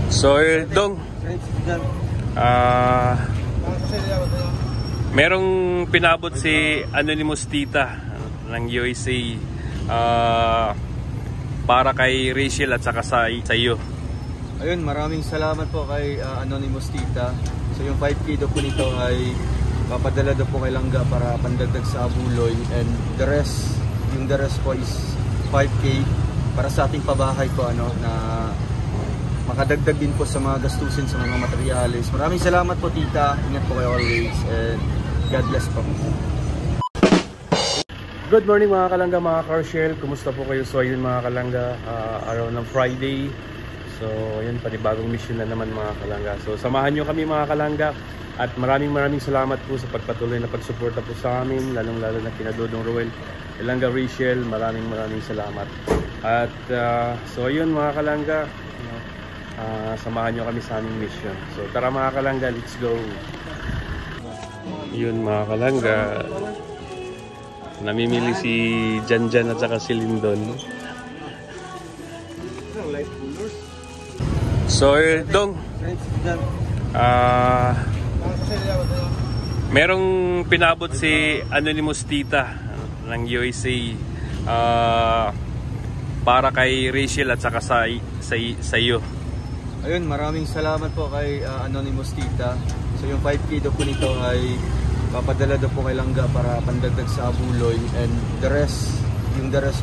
So, Dong, merong pinabot si Anonymous Tita ng USA para kay Rachel at saka sa iyo. Ayun, maraming salamat po kay Anonymous Tita. So yung 5K daw po nito ay papadala daw po kay Langga para pandagdag sa abuloy, and the rest po is 5K para sa ating pabahay po na makadagdag din po sa mga gastusin sa mga materyales. Maraming salamat po Tita, ingat po kayo always, and God bless po. Good morning mga kalangga, mga Carshell. Kumusta po kayo? So ayun mga kalangga, araw ng Friday. So ayun, panibagong mission na naman mga kalangga. So samahan nyo kami mga kalangga. At maraming salamat po sa pagpatuloy na pagsuporta po sa amin, lalong-lalo na kina Dodong Roel, Langga Rachel. Maraming salamat. At so ayun mga kalangga, samahan nyo kami sa aming mission. So tara mga kalangga, let's go. Yun mga kalangga, namimili si Janjan at saka si Lindon. So Dong, merong pinabot si Anonymous Tita ng USA para kay Rachel at saka sa iyo. Ayun, maraming salamat po kay Anonymous Tita. So yung 5K daw po nito ay papadala daw po kay Langga para pandagdag sa abuloy, and the rest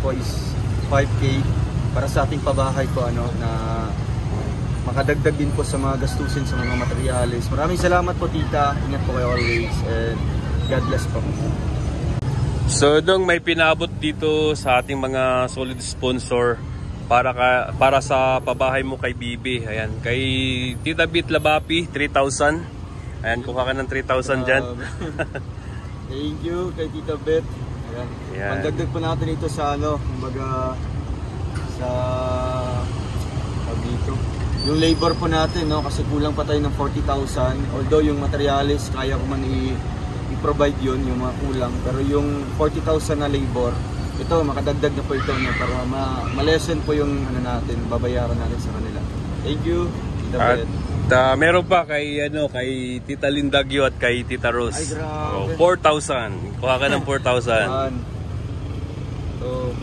po is 5K para sa ating pabahay po na makadagdag din po sa mga gastusin sa mga materyales. Maraming salamat po Tita, ingat po kayo always, and God bless po. So Dong, may pinabot dito sa ating mga solid sponsor para sa pabahay mo kay Bibi. Ayan, kay Tita Bit Labapi, 3,000. Ayan, kuha ka ng 3,000 dyan. Thank you kay Tita Bet. Ayan. Pandagdag po natin ito sa kumbaga sa dito. Yung labor po natin, kasi kulang pa tayo ng 40,000. Although yung materials kaya ko man i-provide yun, yung mga kulang. Pero yung 40,000 na labor, ito makadagdag na po ito para ma-lessen po yung natin, babayaran natin sa kanila. Thank you, Tita Bet. Meron pa kay Tita Lindagyo at kay Tita Rose. Ay, grabe. 4,000. Kuha ka ng 4,000. 1, 2,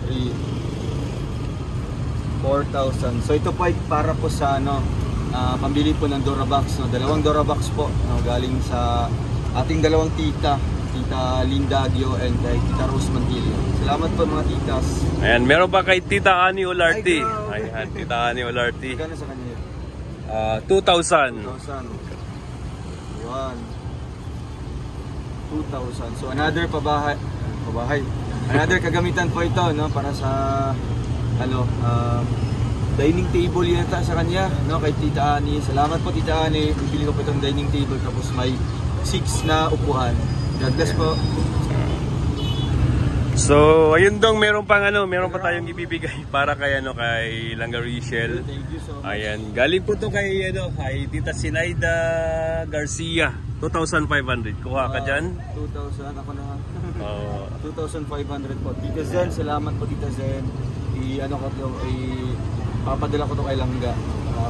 3, 4,000. So ito po ay para po sa pambili po ng Durabox, dalawang Durabox po, galing sa ating dalawang Tita Lindagyo and kay Tita Rose Mantilio. Salamat po mga titas. Ayan, meron pa kay Tita Ani Olarte. Ayan, Tita Ani Olarte. Magkano sa kanya? 2,000. 2,000. So another pabahay. Another kagamitan po ito para sa dining table yata sa kanya, kay Tita Ani. Salamat po Tita Ani. Bibili ko po itong dining table, tapos may 6 na upuan. God bless po. So, ayun Dong, meron pa tayong ibibigay para kay Langga Rachel. Thank you so much. Ayan, galing po to kay Tita Sinaida Garcia, 2,500. Kuha ka diyan. 2,000 ako na. 2,500 po. Tita Zen, salamat po Tita Zen. Papadala ko to kay Langga,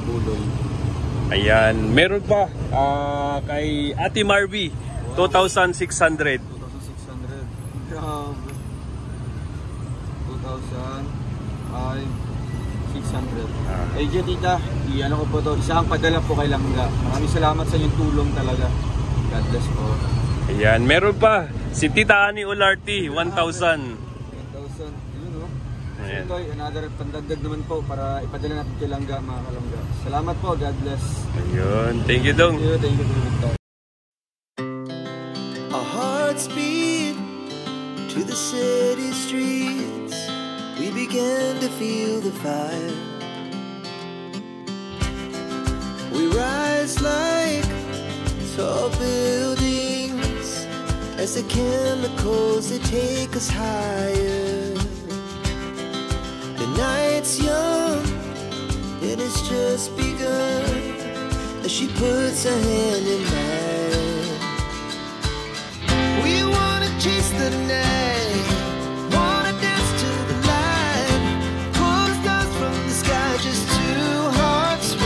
buloy. Ayan, meron pa kay Ate Marby, 2,600. 2,600. Grabe. 2,600. Ay, Tita, ko po to. Isang padala po kay Langga. Maraming salamat sa inyong tulong talaga. God bless po. Ayan, meron pa si Tita Ani Olarte, 1,000. 1,000. Ayan. Ito ay another pandagdag naman po para ipadala natin kay Langga, mga kalangga. Salamat po, God bless. Ayun, thank you Dong. Thank you. Our hearts beat to the city streets. We began to feel the fire. We rise like tall buildings as the chemicals they take us higher. The night's young and it's just begun as she puts her hand in mine. We wanna chase the night, wanna dance to the light, pull the stars from the sky, just two hearts.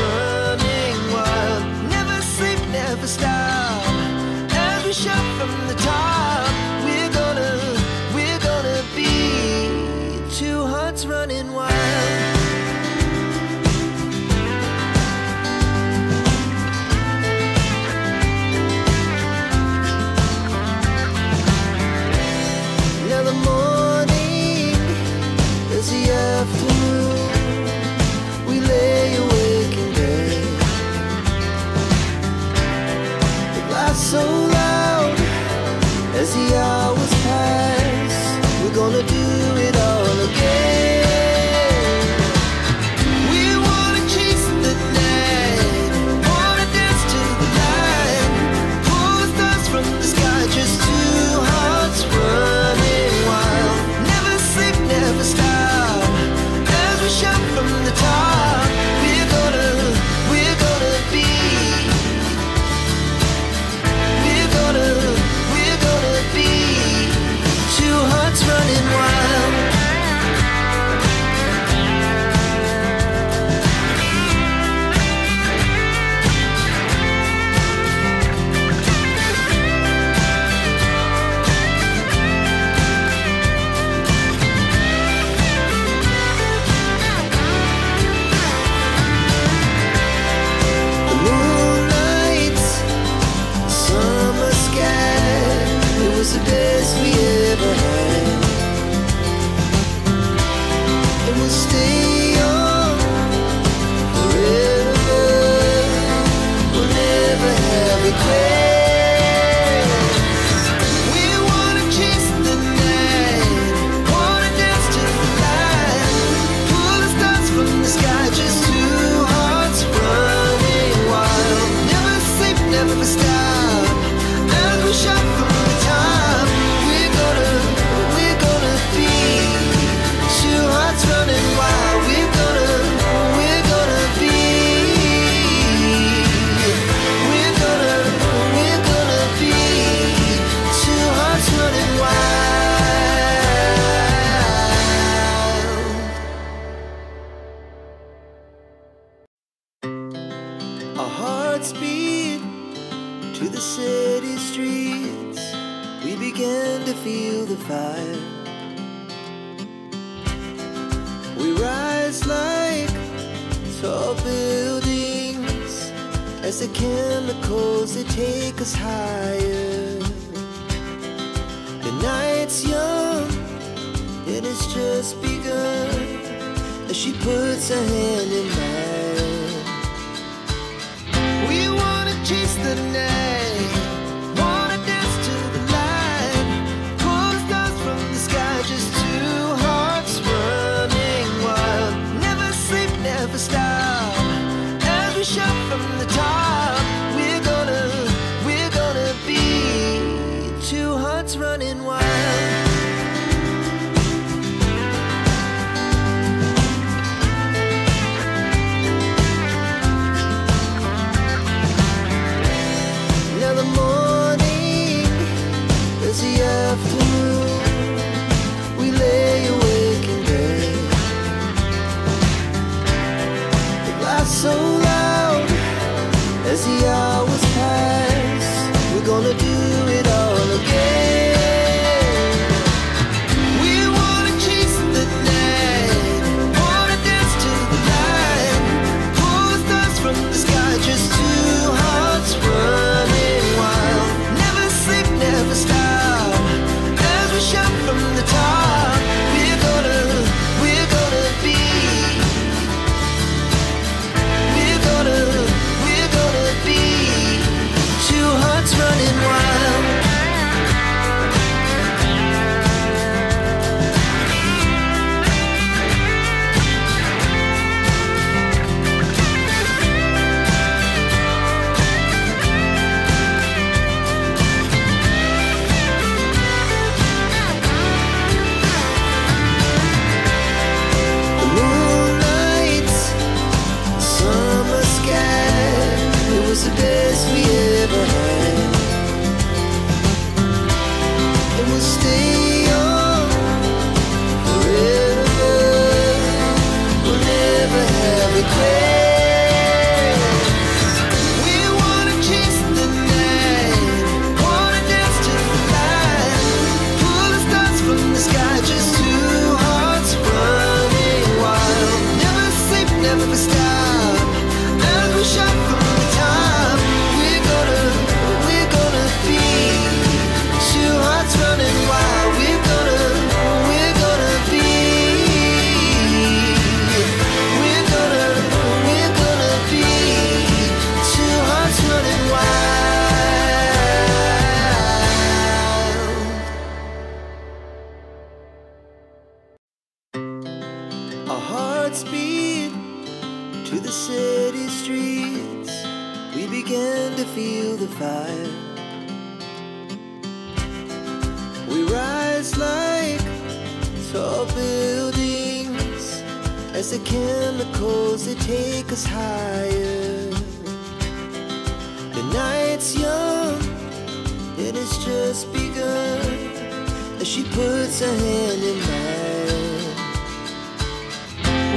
Our hearts beat to the city streets. We began to feel the fire. We rise like tall buildings as the chemicals, they take us higher. The night's young and it's just begun as she puts her hand in mine. We wanna chase the night, wanna dance to the light, pull the stars from the sky, just two hearts running wild. Never sleep, never stop, as we shout from the top. We're gonna be two hearts running wild. Now the morning is the afternoon. We lay awake in bed. The laughs so loud as the hours pass. We're gonna do it all again. We wanna chase the night, wanna dance to the light, pull the stars from the sky, just two hearts running wild. Never sleep, never stop, as we shout from the top. We're gonna be, we're gonna be two hearts running wild. The moonlight, summer sky, it was the best we ever had. And we'll stay young forever. We'll never have regrets. We wanna chase the night, wanna dance to the light, pull the stars from the sky, just two hearts running wild. Never sleep, never stop, as we shout from the top. We're gonna be two hearts running wild. We're gonna be, we're gonna be two hearts running wild. Our hearts beat to the city streets. We began to feel the fire. We rise like tall buildings as the chemicals, they take us higher. The night's young and it's just begun as she puts her hand in mine.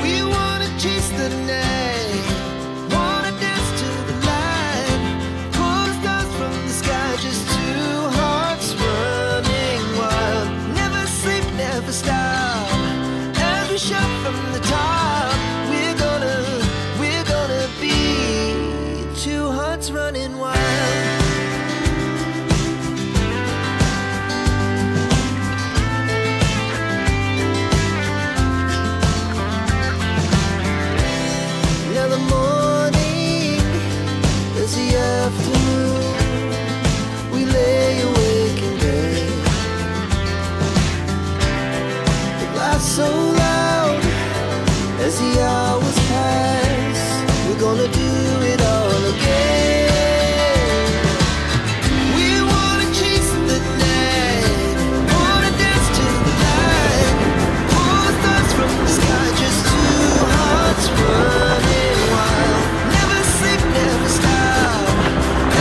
We wanna chase the night, wanna dance to the light, pull the stars from the sky, just two hearts running wild. Never sleep, never stop, as we shout from the top. We're gonna be two hearts running wild. Now the morning is the afternoon. We lay awake in bed. The laughs so loud as the hours pass. We're gonna do it all again. We wanna chase the night, wanna dance to the light, pull the stars from the sky, just two hearts running wild. Never sleep, never stop,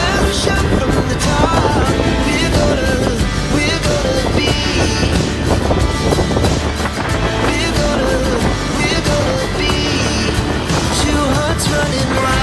as we shout from the top. We're gonna be, we're gonna be two hearts running wild.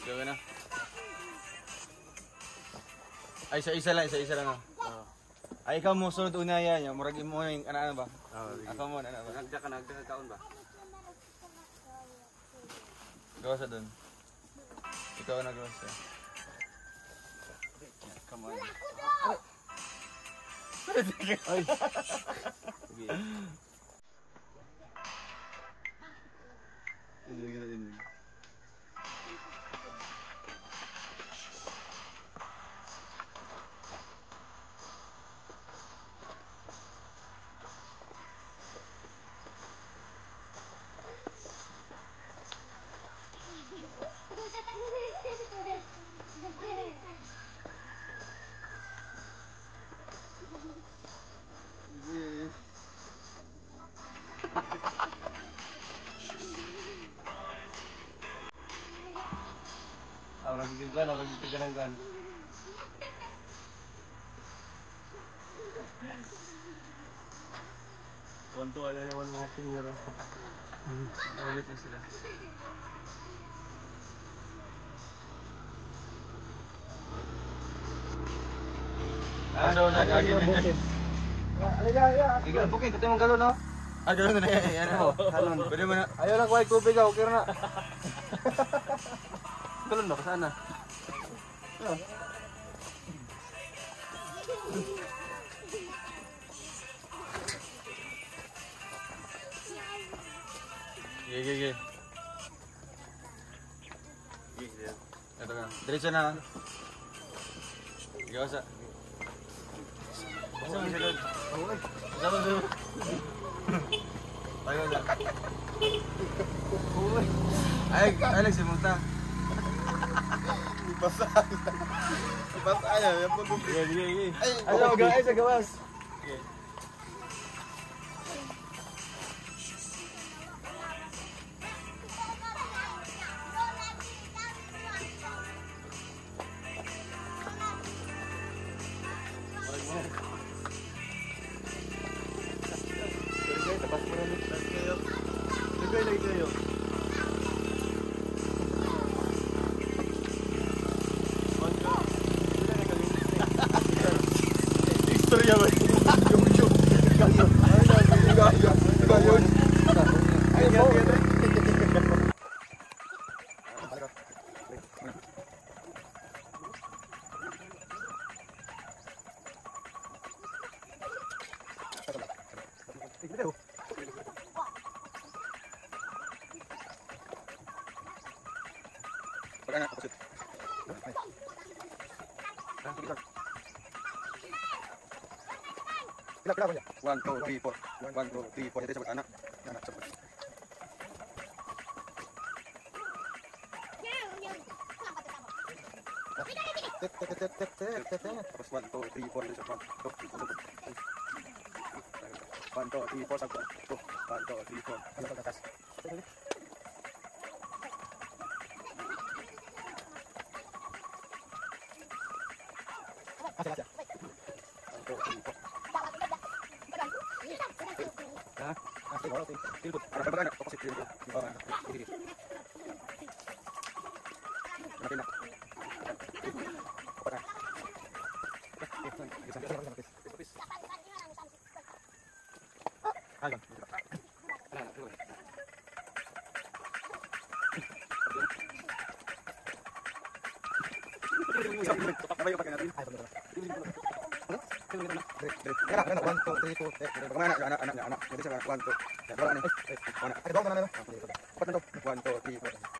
Gawin na. Ay, isa-isa lang ah. Ay, ikaw mo, sunod una yan. Murag mo yung ano ba? Ako mo, ano ba? Nagda kaon ba? Gawa sa dun. Ikaw na gawa sa. Come on. Ay. Sige. Ini. Orang gigil-gilan. Konto ada yang mga tingero. Ulit na sila. Ano na gagawin? Ikaw bukin, katong mong galon no? Ah, galon na yan. Ano? Galon. Pwede mo na. Ayaw na kuhay tubig ah, okay na. Galon ba? Saan na? Gigi. Ito ka. Diretso na. Ikaw sa. Asa mo sa doon? Asa mo doon? Tayo na. Ay, nagsimunta. Basta aja, yang pun Gigi. Ayo guys, sa gawas. Lagi kayo. Istorya ba? Yung. Gayon. Ay, po. Pagana, opposite. Kila niya. 1, 2, 3, 4. 1, 2, 3, 4. Ito sa anak. Anak sa anak. Tapos 1, 2, 3, 4. Ito sa 1, 2, 3, 4. 1, 2, 3, 4. Ano pag atas? Asya. 1, 2, 3, 4. Ha? Tilbut. Para pagana, opposite tilbut. Di bawah. Diri. Makin nak. Apa? Ayo. Ayo pakai natin. Kaya 1, 2, 3, 4. Bagaimana anak-anak? Jadi saya 1, 2. Ya, berapa nih? Anak. Ada dong mana? 1, 2, 3, 4.